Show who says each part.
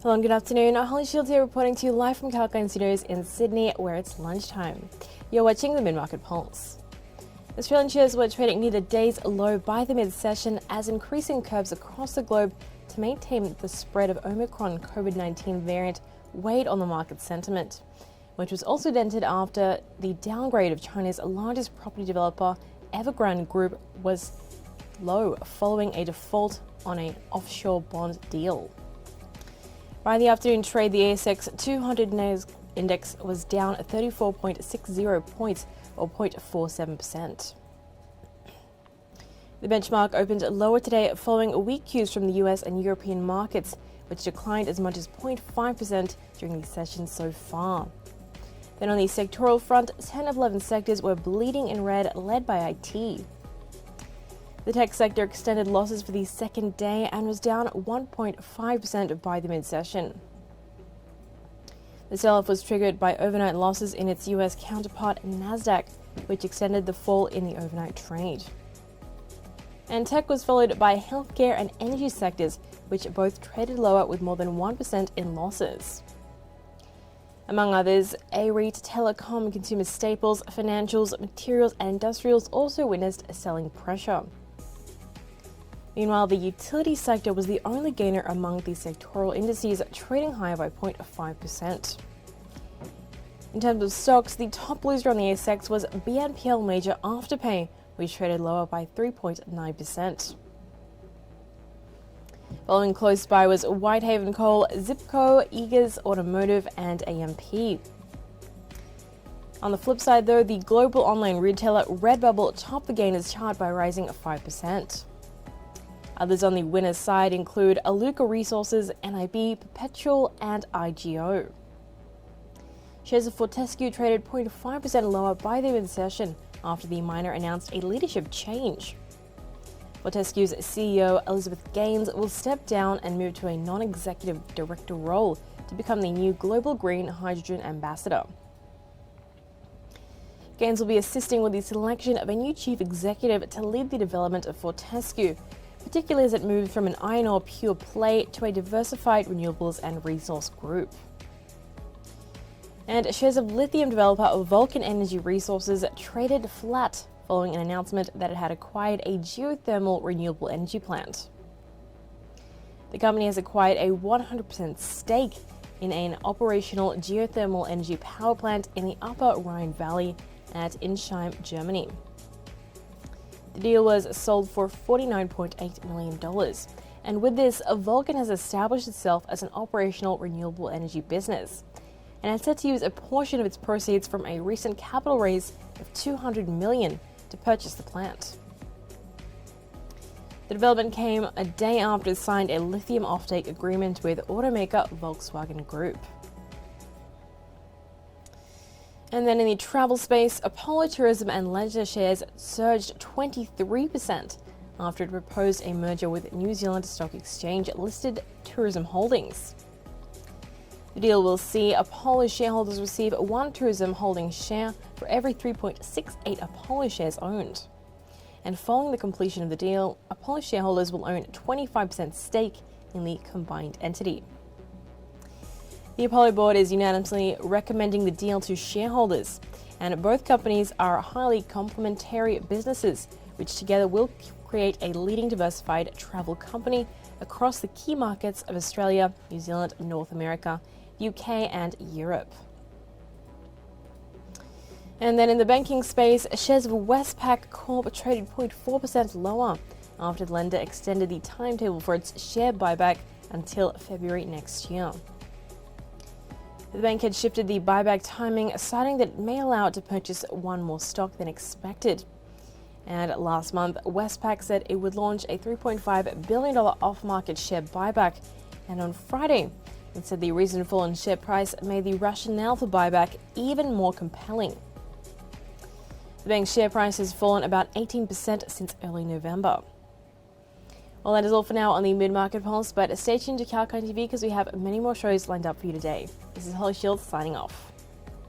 Speaker 1: Hello and good afternoon. Holly Shields here reporting to you live from Kalkine Studios in Sydney, where it's lunchtime. You're watching the mid-market pulse. Australian shares were trading near the day's low by the mid-session as increasing curves across the globe to maintain the spread of Omicron COVID-19 variant weighed on the market sentiment, which was also dented after the downgrade of China's largest property developer, Evergrande Group, was low following a default on an offshore bond deal. By the afternoon trade, the ASX 200 index was down 34.60 points or 0.47%. The benchmark opened lower today following weak cues from the US and European markets, which declined as much as 0.5% during the session so far. Then on the sectoral front, 10 of 11 sectors were bleeding in red, led by IT. The tech sector extended losses for the second day and was down 1.5% by the mid-session. The sell-off was triggered by overnight losses in its US counterpart Nasdaq, which extended the fall in the overnight trade. And tech was followed by healthcare and energy sectors, which both traded lower with more than 1% in losses. Among others, AREIT, telecom, consumer staples, financials, materials and industrials also witnessed selling pressure. Meanwhile, the utility sector was the only gainer among the sectoral indices, trading higher by 0.5%. In terms of stocks, the top loser on the ASX was BNPL major Afterpay, which traded lower by 3.9%. Following close by was Whitehaven Coal, Zipco, Eagers Automotive and AMP. On the flip side though, the global online retailer Redbubble topped the gainers chart by rising 5%. Others on the winners side include Iluka Resources, NIB, Perpetual and IGO. Shares of Fortescue traded 0.5% lower by the mid-session after the miner announced a leadership change. Fortescue's CEO Elizabeth Gaines will step down and move to a non-executive director role to become the new global green hydrogen ambassador. Gaines will be assisting with the selection of a new chief executive to lead the development of Fortescue, particularly as it moves from an iron ore pure play to a diversified renewables and resource group. And shares of lithium developer Vulcan Energy Resources traded flat following an announcement that it had acquired a geothermal renewable energy plant. The company has acquired a 100% stake in an operational geothermal energy power plant in the Upper Rhine Valley at Insheim, Germany. The deal was sold for $49.8 million. And with this, Vulcan has established itself as an operational renewable energy business, and it's set to use a portion of its proceeds from a recent capital raise of $200 million to purchase the plant. The development came a day after it signed a lithium offtake agreement with automaker Volkswagen Group. And then in the travel space, Apollo Tourism and Leisure shares surged 23% after it proposed a merger with New Zealand Stock Exchange listed Tourism Holdings. The deal will see Apollo shareholders receive one Tourism Holdings share for every 3.68 Apollo shares owned. And following the completion of the deal, Apollo shareholders will own 25% stake in the combined entity. The Apollo board is unanimously recommending the deal to shareholders, and both companies are highly complementary businesses, which together will create a leading diversified travel company across the key markets of Australia, New Zealand, North America, UK and Europe. And then in the banking space, shares of Westpac Corp traded 0.4% lower after the lender extended the timetable for its share buyback until February next year. The bank had shifted the buyback timing, citing that it may allow it to purchase one more stock than expected. And last month, Westpac said it would launch a $3.5 billion off-market share buyback. And on Friday, it said the recent fall in share price made the rationale for buyback even more compelling. The bank's share price has fallen about 18% since early November. Well, that is all for now on the Mid-Market Pulse, but stay tuned to Kalkine TV because we have many more shows lined up for you today. This is Holly Shields signing off.